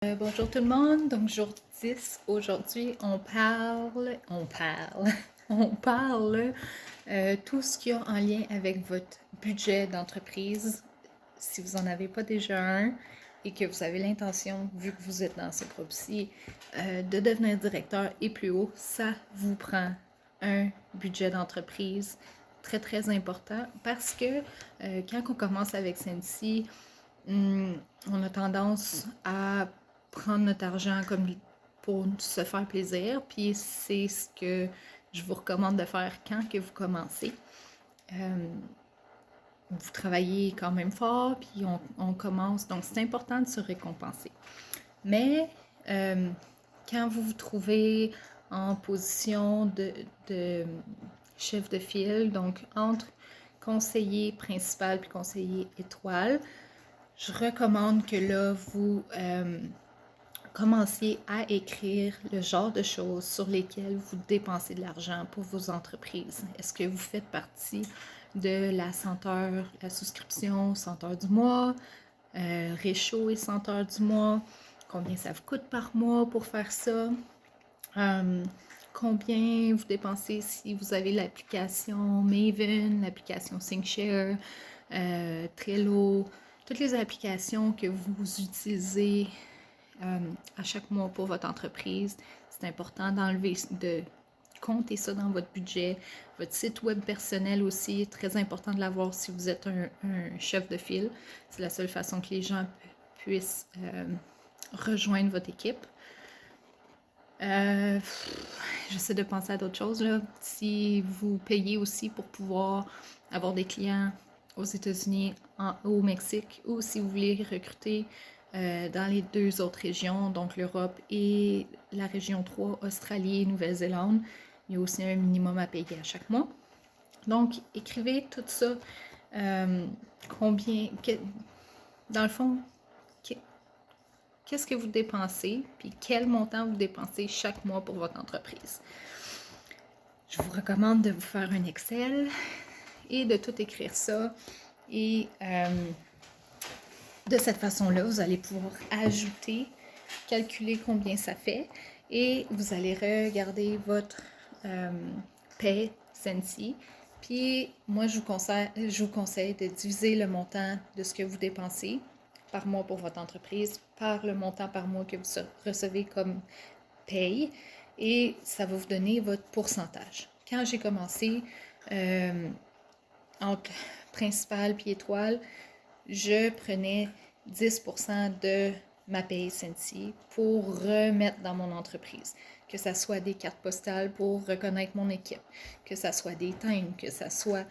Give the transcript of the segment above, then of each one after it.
Bonjour tout le monde, donc jour 10, aujourd'hui on parle tout ce qu'il y a en lien avec votre budget d'entreprise. Si vous n'en avez pas déjà un et que vous avez l'intention, vu que vous êtes dans ce groupe-ci, de devenir directeur et plus haut, ça vous prend un budget d'entreprise très très important parce que quand on commence avec Sensi, on a tendance à prendre notre argent comme pour se faire plaisir, puis c'est ce que je vous recommande de faire quand que vous commencez. Vous travaillez quand même fort, puis on commence, donc c'est important de se récompenser. Mais quand vous vous trouvez en position de chef de file, donc entre conseiller principal puis conseiller étoile, je recommande que là, vous commenciez à écrire le genre de choses sur lesquelles vous dépensez de l'argent pour vos entreprises. Est-ce que vous faites partie de la senteur, la souscription 100 heures du mois, réchaud et 100 heures du mois? Combien ça vous coûte par mois pour faire ça? Combien vous dépensez si vous avez l'application Maven, l'application ThinkShare, Trello, toutes les applications que vous utilisez à chaque mois pour votre entreprise. C'est important de compter ça dans votre budget. Votre site web personnel aussi, très important de l'avoir si vous êtes un chef de file. C'est la seule façon que les gens puissent rejoindre votre équipe. J'essaie de penser à d'autres choses, là. Si vous payez aussi pour pouvoir avoir des clients aux États-Unis, au Mexique, ou si vous voulez recruter dans les deux autres régions, donc l'Europe et la région 3, Australie et Nouvelle-Zélande, il y a aussi un minimum à payer à chaque mois. Donc, écrivez tout ça. Dans le fond, qu'est-ce que vous dépensez, puis quel montant vous dépensez chaque mois pour votre entreprise. Je vous recommande de vous faire un Excel et de tout écrire ça. Et de cette façon-là, vous allez pouvoir ajouter, calculer combien ça fait et vous allez regarder votre paie Sensi. Puis moi, je vous conseille de diviser le montant de ce que vous dépensez par mois pour votre entreprise par le montant par mois que vous recevez comme paye et ça va vous donner votre pourcentage. Quand j'ai commencé entre principal et étoile, je prenais 10% de ma paye Sensi pour remettre dans mon entreprise. Que ça soit des cartes postales pour reconnaître mon équipe, que ça soit des times, que ça soit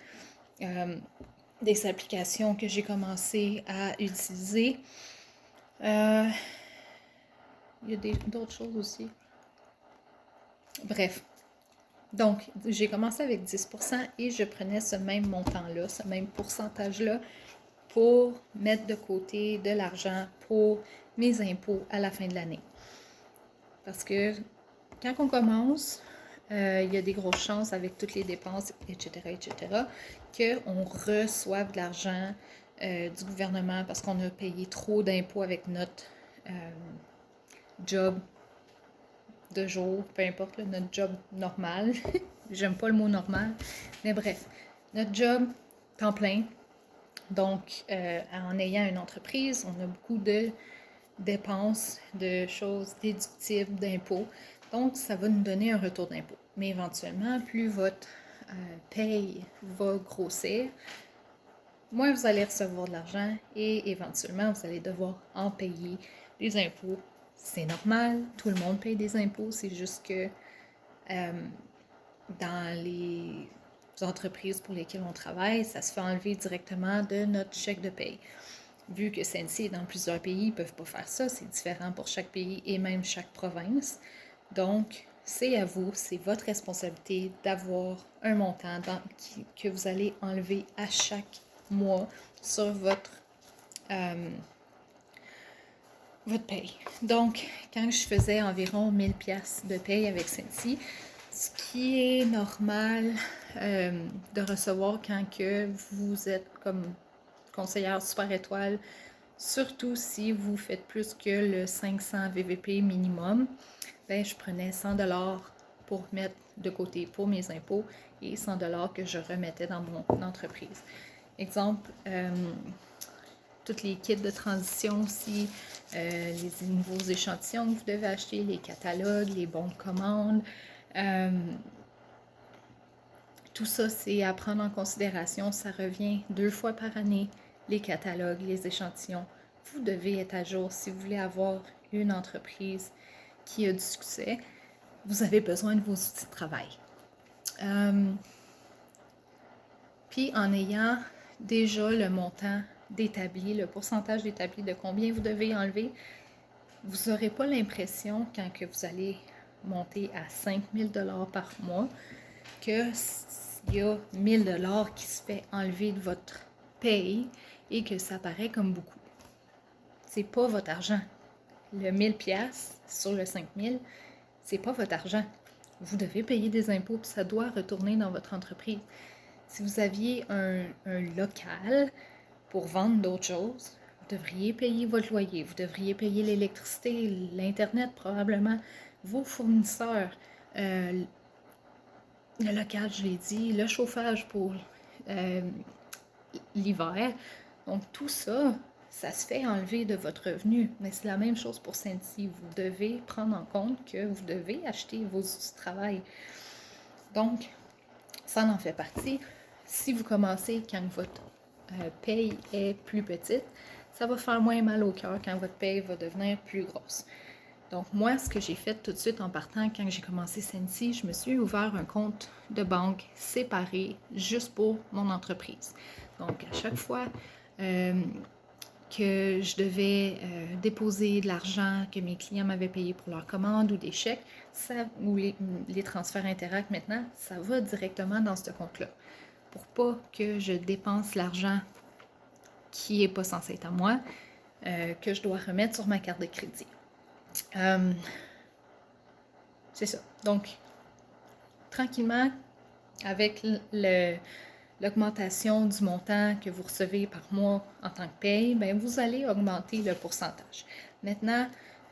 des applications que j'ai commencé à utiliser. Il y a d'autres choses aussi. Bref. Donc, j'ai commencé avec 10% et je prenais ce même montant-là, ce même pourcentage-là pour mettre de côté de l'argent pour mes impôts à la fin de l'année. Parce que quand on commence, il y a des grosses chances avec toutes les dépenses, etc., qu'on reçoive de l'argent du gouvernement parce qu'on a payé trop d'impôts avec notre job de jour, peu importe, là, notre job normal. J'aime pas le mot normal, mais bref, notre job temps plein. Donc, en ayant une entreprise, on a beaucoup de dépenses, de choses déductibles d'impôts. Donc, ça va nous donner un retour d'impôt. Mais éventuellement, plus votre paye va grossir, moins vous allez recevoir de l'argent et éventuellement, vous allez devoir en payer des impôts. C'est normal, tout le monde paye des impôts, c'est juste que dans les entreprises pour lesquelles on travaille, ça se fait enlever directement de notre chèque de paye. Vu que Sensi est dans plusieurs pays, ils ne peuvent pas faire ça, c'est différent pour chaque pays et même chaque province. Donc, c'est à vous, c'est votre responsabilité d'avoir un montant que vous allez enlever à chaque mois sur votre paye. Donc, quand je faisais environ 1000 pièces de paye avec Sensi, ce qui est normal de recevoir quand que vous êtes comme conseillère super étoile Surtout si vous faites plus que le 500 VVP minimum, ben, je prenais 100 pour mettre de côté pour mes impôts et 100 que je remettais dans mon entreprise. Exemple, tous les kits de transition aussi, les nouveaux échantillons que vous devez acheter, les catalogues, les bons de commande. Tout ça, c'est à prendre en considération. Ça revient 2 fois par année, les catalogues, les échantillons. Vous devez être à jour si vous voulez avoir une entreprise qui a du succès. Vous avez besoin de vos outils de travail. Puis en ayant déjà le montant d'établi, le pourcentage d'établi de combien vous devez enlever, vous n'aurez pas l'impression quand que vous allez monter à 5 000 $ par mois qu'il y a 1 000 $ qui se fait enlever de votre paye et que ça paraît comme beaucoup. C'est pas votre argent. Le 1000 $ sur le 5 000, c'est pas votre argent. Vous devez payer des impôts puis ça doit retourner dans votre entreprise. Si vous aviez un local pour vendre d'autres choses, vous devriez payer votre loyer, vous devriez payer l'électricité, l'Internet probablement, vos fournisseurs, le local, je l'ai dit, le chauffage pour l'hiver. Donc tout ça, ça se fait enlever de votre revenu. Mais c'est la même chose pour Scentsy. Vous devez prendre en compte que vous devez acheter vos outils de travail. Donc, ça en fait partie. Si vous commencez quand votre paye est plus petite, ça va faire moins mal au cœur quand votre paye va devenir plus grosse. Donc moi, ce que j'ai fait tout de suite en partant, quand j'ai commencé Scentsy, je me suis ouvert un compte de banque séparé juste pour mon entreprise. Donc à chaque fois que je devais déposer de l'argent que mes clients m'avaient payé pour leur commande ou des chèques, ou les transferts Interact maintenant, ça va directement dans ce compte-là. Pour pas que je dépense l'argent qui n'est pas censé être à moi, que je dois remettre sur ma carte de crédit. C'est ça. Donc, tranquillement, avec l'augmentation du montant que vous recevez par mois en tant que paye, bien, vous allez augmenter le pourcentage. Maintenant,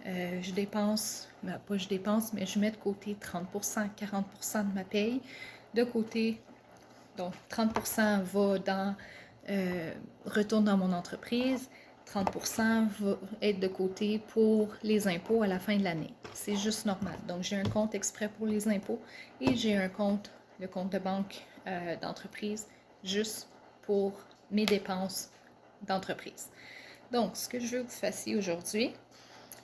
je dépense, pas je dépense, mais je mets de côté 30%, 40% de ma paye de côté. Donc, 30% va dans, retourne dans mon entreprise, 30% va être de côté pour les impôts à la fin de l'année. C'est juste normal. Donc, j'ai un compte exprès pour les impôts et j'ai un compte, le compte de banque d'entreprise, juste pour mes dépenses d'entreprise. Donc, ce que je veux que vous fassiez aujourd'hui,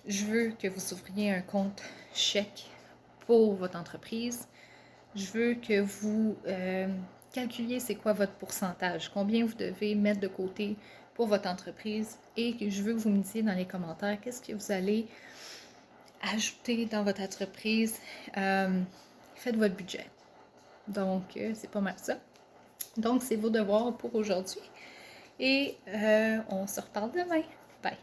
je veux que vous ouvriez un compte chèque pour votre entreprise. Je veux que vous calculiez c'est quoi votre pourcentage, combien vous devez mettre de côté pour votre entreprise et que je veux que vous me disiez dans les commentaires qu'est-ce que vous allez ajouter dans votre entreprise. Faites votre budget. Donc, c'est pas mal ça. Donc, c'est vos devoirs pour aujourd'hui et on se reparle demain. Bye!